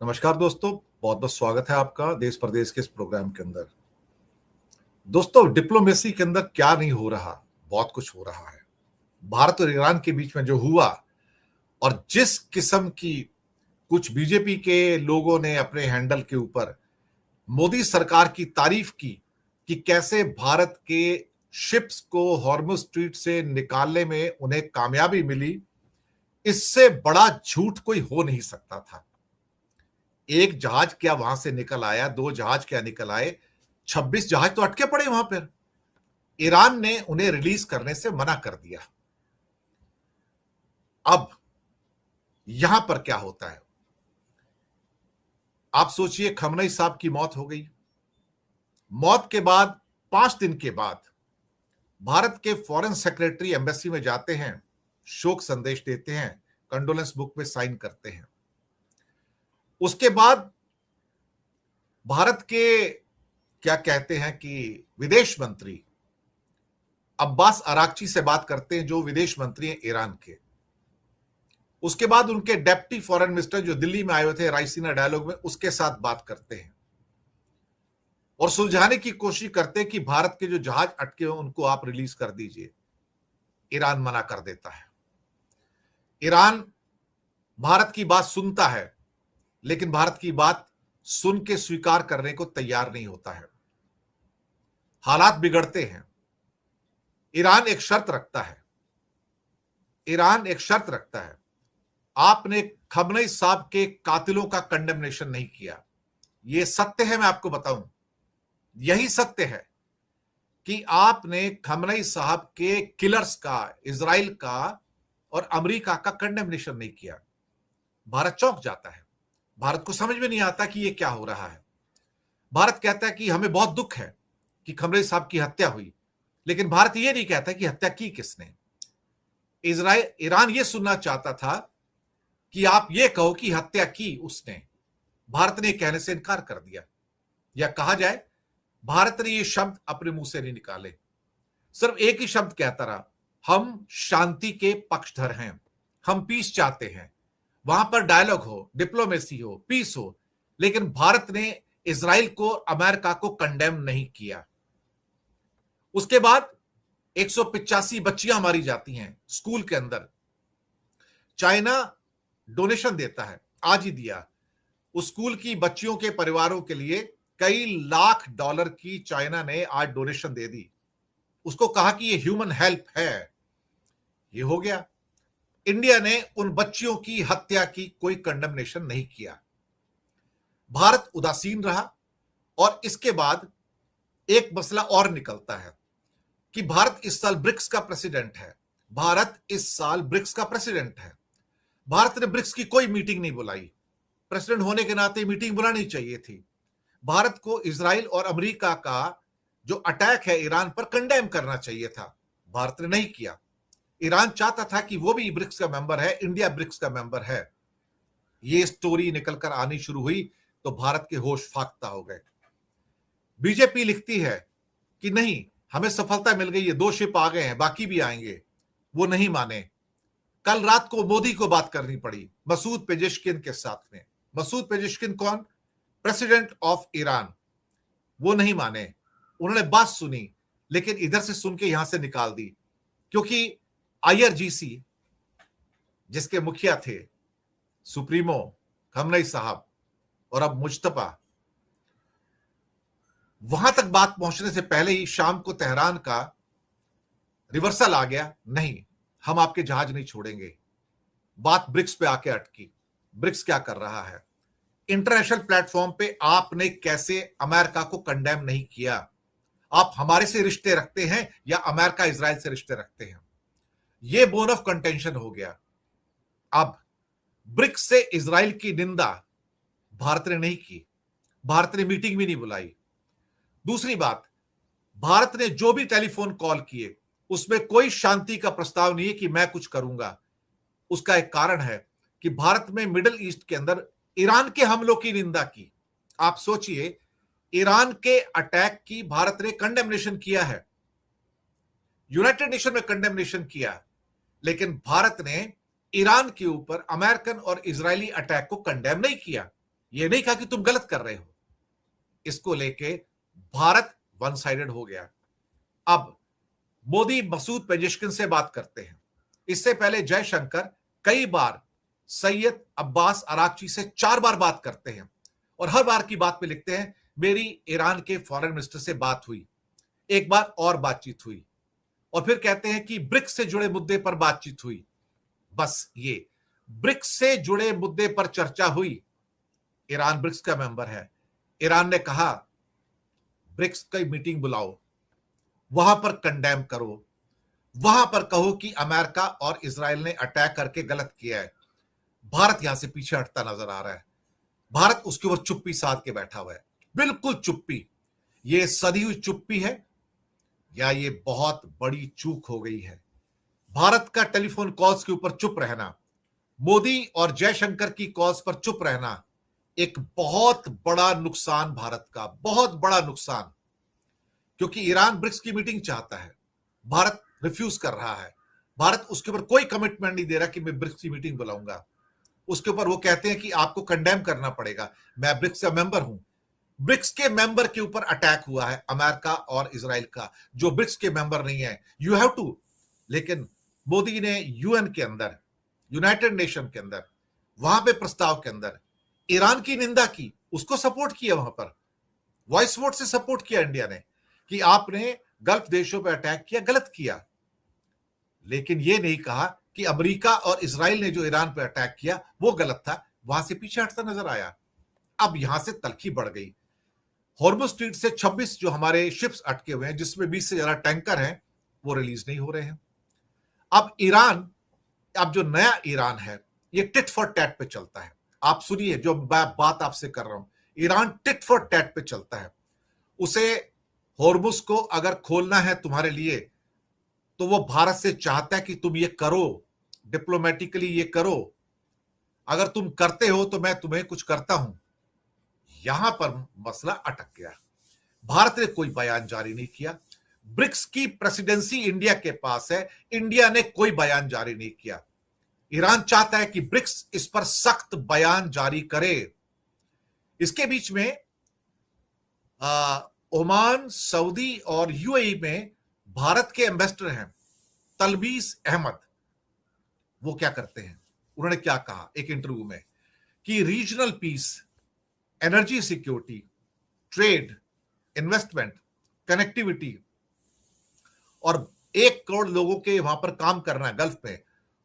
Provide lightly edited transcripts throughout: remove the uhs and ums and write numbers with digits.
नमस्कार दोस्तों, बहुत बहुत स्वागत है आपका देश प्रदेश के इस प्रोग्राम के अंदर। दोस्तों, डिप्लोमेसी के अंदर क्या नहीं हो रहा, बहुत कुछ हो रहा है। भारत और ईरान के बीच में जो हुआ और जिस किस्म की कुछ बीजेपी के लोगों ने अपने हैंडल के ऊपर मोदी सरकार की तारीफ की कि कैसे भारत के शिप्स को हॉर्मुज स्ट्रीट से निकालने में उन्हें कामयाबी मिली, इससे बड़ा झूठ कोई हो नहीं सकता था। एक जहाज क्या वहां से निकल आया, दो जहाज क्या निकल आए, 26 जहाज तो अटके पड़े वहां पर। ईरान ने उन्हें रिलीज करने से मना कर दिया। अब यहां पर क्या होता है, आप सोचिए, खमनई साहब की मौत हो गई। मौत के बाद 5 दिन के बाद भारत के फॉरेन सेक्रेटरी एम्बेसी में जाते हैं, शोक संदेश देते हैं, कंडोलेंस बुक में साइन करते हैं। उसके बाद भारत के क्या कहते हैं कि विदेश मंत्री अब्बास अराक्ची से बात करते हैं, जो विदेश मंत्री हैं ईरान के। उसके बाद उनके डेप्टी फॉरेन मिनिस्टर जो दिल्ली में आए हुए थे राइसीना डायलॉग में, उसके साथ बात करते हैं और सुलझाने की कोशिश करते हैं कि भारत के जो जहाज अटके हुए उनको आप रिलीज कर दीजिए। ईरान मना कर देता है। ईरान भारत की बात सुनता है, लेकिन भारत की बात सुन के स्वीकार करने को तैयार नहीं होता है। हालात बिगड़ते हैं। ईरान एक शर्त रखता है। आपने खमनई साहब के कातिलों का कंडेमनेशन नहीं किया। यह सत्य है, मैं आपको बताऊं, यही सत्य है कि आपने खमनई साहब के किलर्स का, इजराइल का और अमेरिका का कंडेमनेशन नहीं किया। भारत चौंक जाता है। भारत को समझ में नहीं आता कि यह क्या हो रहा है। भारत कहता है कि हमें बहुत दुख है कि खमनई साहब की हत्या हुई, लेकिन भारत यह नहीं कहता कि हत्या की किसने। ईरान यह सुनना चाहता था कि आप यह कहो कि हत्या की उसने। भारत ने कहने से इनकार कर दिया, या कहा जाए भारत ने यह शब्द अपने मुंह से नहीं निकाले। सिर्फ एक ही शब्द कहता रहा, हम शांति के पक्षधर हैं, हम पीस चाहते हैं, वहां पर डायलॉग हो, डिप्लोमेसी हो, पीस हो। लेकिन भारत ने इजराइल को, अमेरिका को कंडेम नहीं किया। उसके बाद 185 बच्चियां मारी जाती हैं स्कूल के अंदर। चाइना डोनेशन देता है, आज ही दिया। उस स्कूल की बच्चियों के परिवारों के लिए कई लाख डॉलर की चाइना ने आज डोनेशन दे दी। उसको कहा कि ये ह्यूमन हेल्प है। ये हो गया। इंडिया ने उन बच्चियों की हत्या की कोई कंडेमनेशन नहीं किया। भारत उदासीन रहा। और इसके बाद एक मसला और निकलता है कि भारत इस साल ब्रिक्स का प्रेसिडेंट है। भारत ने ब्रिक्स की कोई मीटिंग नहीं बुलाई। प्रेसिडेंट होने के नाते मीटिंग बुलानी चाहिए थी। भारत को इजराइल और अमेरिका का जो अटैक है ईरान पर कंडेम करना चाहिए था। भारत ने नहीं किया। ईरान चाहता था कि वो भी ब्रिक्स का मेंबर है, इंडिया ब्रिक्स का मेंबर है। ये स्टोरी निकलकर आनी शुरू हुई तो भारत के होश फाख्ता हो गए। बीजेपी लिखती है कि नहीं, हमें सफलता मिल गई है, 2 शिप आ गए हैं, बाकी भी आएंगे। वो नहीं माने। कल रात को मोदी को बात करनी पड़ी मसूद पेजेश्किन के साथ में। मसूद पेजेश्किन कौन? President of Iran. वो नहीं माने। उन्होंने बात सुनी, लेकिन इधर से सुन के यहां से निकाल दी, क्योंकि आईआरजीसी जिसके मुखिया थे सुप्रीमो खमनई साहब और अब मुज्तबा, वहां तक बात पहुंचने से पहले ही शाम को तेहरान का रिवर्सल आ गया। नहीं, हम आपके जहाज नहीं छोड़ेंगे। बात ब्रिक्स पे आके अटकी। ब्रिक्स क्या कर रहा है? इंटरनेशनल प्लेटफॉर्म पे आपने कैसे अमेरिका को कंडेम नहीं किया? आप हमारे से रिश्ते रखते हैं या अमेरिका इजराइल से रिश्ते रखते हैं? यह बोन ऑफ कंटेंशन हो गया। अब ब्रिक्स से इजराइल की निंदा भारत ने नहीं की। भारत ने मीटिंग भी नहीं बुलाई। दूसरी बात, भारत ने जो भी टेलीफोन कॉल किए उसमें कोई शांति का प्रस्ताव नहीं है कि मैं कुछ करूंगा। उसका एक कारण है कि भारत में मिडिल ईस्ट के अंदर ईरान के हमलों की निंदा की। आप सोचिए, ईरान के अटैक की भारत ने कंडेमनेशन किया है, यूनाइटेड नेशन में कंडेमनेशन किया, लेकिन भारत ने ईरान के ऊपर अमेरिकन और इजरायली अटैक को कंडेम नहीं किया। ये नहीं कहा कि तुम गलत कर रहे हो। इसको लेके भारत वन साइडेड हो गया। अब मोदी मसूद पेजेश्किन से बात करते हैं। इससे पहले जयशंकर कई बार सैयद अब्बास अरागची से 4 बार बात करते हैं और हर बार की बात में लिखते हैं मेरी ईरान के फॉरेन मिनिस्टर से बात हुई, एक बार और बातचीत हुई, और फिर कहते हैं कि ब्रिक्स से जुड़े मुद्दे पर बातचीत हुई। बस ये ब्रिक्स से जुड़े मुद्दे पर चर्चा हुई। ईरान ब्रिक्स का मेंबर है। ईरान ने कहा ब्रिक्स की मीटिंग बुलाओ, वहां पर कंडेम करो, वहां पर कहो कि अमेरिका और इजराइल ने अटैक करके गलत किया है। भारत यहां से पीछे हटता नजर आ रहा है। भारत उसके ऊपर चुप्पी साध के बैठा हुआ है, बिल्कुल चुप्पी। ये सधी हुई चुप्पी है या ये बहुत बड़ी चूक हो गई है? भारत का टेलीफोन कॉल्स के ऊपर चुप रहना, मोदी और जयशंकर की कॉल्स पर चुप रहना, एक बहुत बड़ा नुकसान भारत का, बहुत बड़ा नुकसान। क्योंकि ईरान ब्रिक्स की मीटिंग चाहता है, भारत रिफ्यूज कर रहा है। भारत उसके ऊपर कोई कमिटमेंट नहीं दे रहा कि मैं ब्रिक्स की मीटिंग बुलाऊंगा। उसके ऊपर वो कहते हैं कि आपको कंडेम करना पड़ेगा, मैं ब्रिक्स का मेंबर हूं। ब्रिक्स के मेंबर के ऊपर अटैक हुआ है अमेरिका और इजराइल का, जो ब्रिक्स के मेंबर नहीं है। You have to. लेकिन मोदी ने यूएन के अंदर, यूनाइटेड नेशन के अंदर, वहां पे प्रस्ताव के अंदर ईरान की निंदा की, उसको सपोर्ट किया, वहां पर वॉइस वोट से सपोर्ट किया इंडिया ने कि आपने गल्फ देशों पर अटैक किया, गलत किया। लेकिन यह नहीं कहा कि अमेरिका और इजराइल ने जो ईरान पर अटैक किया वो गलत था, वहां से पीछे हटता नजर आया। अब यहां से तलखी बढ़ गई। हॉर्मुज स्ट्रीट से 26 जो हमारे शिप्स अटके हुए हैं, जिसमें 20 से ज्यादा टैंकर हैं, वो रिलीज नहीं हो रहे हैं। अब ईरान, अब जो नया ईरान है, ये टिट फॉर टैट पे चलता है। आप सुनिए जो बात आपसे कर रहा हूं, ईरान टिट फॉर टैट पे चलता है। उसे हॉर्मुज को अगर खोलना है तुम्हारे लिए, तो वो भारत से चाहता है कि तुम ये करो, डिप्लोमेटिकली ये करो। अगर तुम करते हो तो मैं तुम्हें कुछ करता हूं। यहां पर मसला अटक गया। भारत ने कोई बयान जारी नहीं किया। ब्रिक्स की प्रेसिडेंसी इंडिया के पास है, इंडिया ने कोई बयान जारी नहीं किया। ईरान चाहता है कि ब्रिक्स इस पर सख्त बयान जारी करे। इसके बीच में ओमान, सऊदी और यूएई में भारत के एम्बेसडर हैं तलबीस अहमद। वो क्या करते हैं, उन्होंने क्या कहा एक इंटरव्यू में कि regional piece, energy security, trade, investment, connectivity और 1 करोड़ लोगों के वहां पर काम करना है गल्फ में,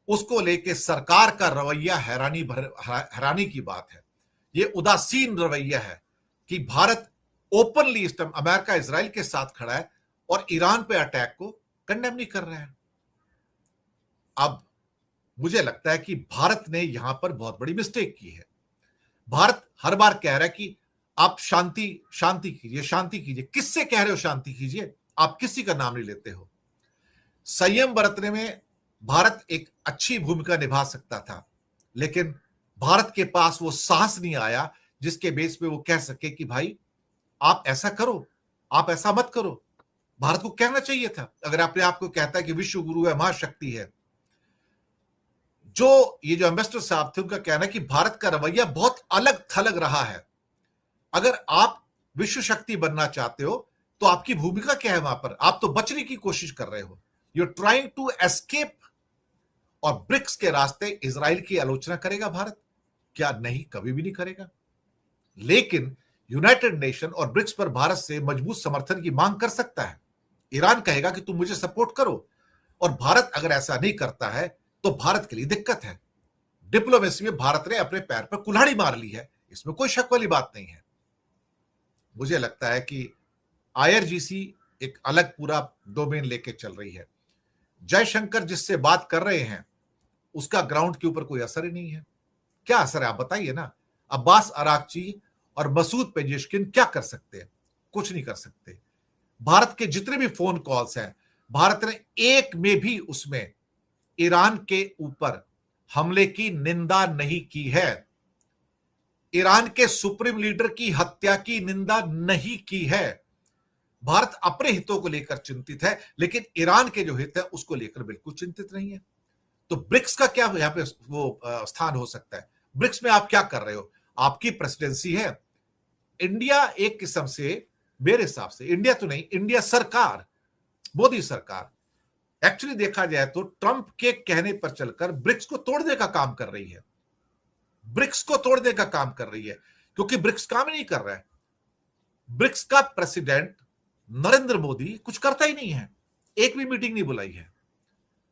उसको लेके सरकार का रवैया हैरानी की बात है। ये उदासीन रवैया है कि भारत ओपनली इस टाइम अमेरिका इजराइल के साथ खड़ा है और ईरान पे अटैक को कंडेम नहीं कर रहा है। अब मुझे लगता है कि भारत ने यहां पर बहुत बड़ी मिस्टेक की है। भारत हर बार कह रहा है कि आप शांति शांति कीजिए, शांति कीजिए। किससे कह रहे हो शांति कीजिए? आप किसी का नाम नहीं लेते हो। संयम बरतने में भारत एक अच्छी भूमिका निभा सकता था, लेकिन भारत के पास वो साहस नहीं आया जिसके बेस पे वो कह सके कि भाई आप ऐसा करो, आप ऐसा मत करो। भारत को कहना चाहिए था, अगर अपने आप को कहता है कि विश्व गुरु है, महाशक्ति है। जो ये जो एम्बेसडर साहब थे, उनका कहना है कि भारत का रवैया बहुत अलग थलग रहा है। अगर आप विश्व शक्ति बनना चाहते हो तो आपकी भूमिका क्या है वहां पर? आप तो बचने की कोशिश कर रहे हो, you are trying to escape. और ब्रिक्स के रास्ते इजराइल की आलोचना करेगा भारत? क्या नहीं, कभी भी नहीं करेगा। लेकिन यूनाइटेड नेशन और ब्रिक्स पर भारत से मजबूत समर्थन की मांग कर सकता है। ईरान कहेगा कि तुम मुझे सपोर्ट करो, और भारत अगर ऐसा नहीं करता है तो भारत के लिए दिक्कत है। डिप्लोमेसी में भारत ने अपने पैर पर कुल्हाड़ी मार ली है, इसमें कोई शक वाली बात नहीं है। मुझे लगता है कि आईआरजीसी एक अलग पूरा डोमेन लेके चल रही है। जयशंकर जिससे बात कर रहे हैं उसका ग्राउंड के ऊपर कोई असर ही नहीं है। क्या असर है आप बताइए ना। अब्बास अरागची और मसूद पेजेश्किन क्या कर सकते हैं? कुछ नहीं कर सकते। भारत के जितने भी फोन कॉल्स हैं, भारत ने एक में भी उसमें ईरान के ऊपर हमले की निंदा नहीं की है। ईरान के सुप्रीम लीडर की हत्या की निंदा नहीं की है। भारत अपने हितों को लेकर चिंतित है, लेकिन ईरान के जो हित है उसको लेकर बिल्कुल चिंतित नहीं है। तो ब्रिक्स का क्या यहां पे वो स्थान हो सकता है? ब्रिक्स में आप क्या कर रहे हो? आपकी प्रेसिडेंसी है। इंडिया एक किस्म से, मेरे हिसाब से, इंडिया तो नहीं, इंडिया सरकार, मोदी सरकार एक्चुअली देखा जाए तो ट्रंप के कहने पर चलकर ब्रिक्स को तोड़ने का काम कर रही है। ब्रिक्स को तोड़ने का काम कर रही है, क्योंकि ब्रिक्स काम ही नहीं कर रहा है। ब्रिक्स का प्रेसिडेंट नरेंद्र मोदी कुछ करता ही नहीं है, एक भी मीटिंग नहीं बुलाई है,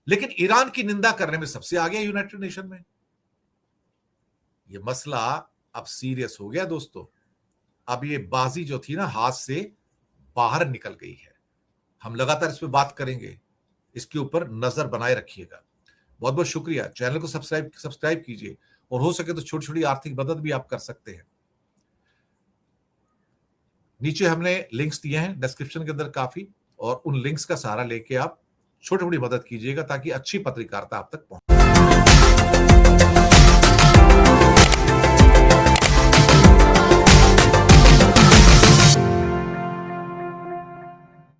लेकिन ईरान की निंदा करने में सबसे आगे है यूनाइटेड नेशन में। यह मसला अब सीरियस हो गया दोस्तों। अब ये बाजी जो थी ना, हाथ से बाहर निकल गई है। हम लगातार इस पर बात करेंगे, इसके ऊपर नजर बनाए रखिएगा। बहुत बहुत शुक्रिया। चैनल को सब्सक्राइब कीजिए, और हो सके तो छोटी छोटी आर्थिक मदद भी आप कर सकते हैं। नीचे हमने लिंक्स दिए हैं डिस्क्रिप्शन के अंदर काफी, और उन लिंक्स का सहारा लेके आप छोटी छोटी मदद कीजिएगा, ताकि अच्छी पत्रकारिता आप तक पहुंचे।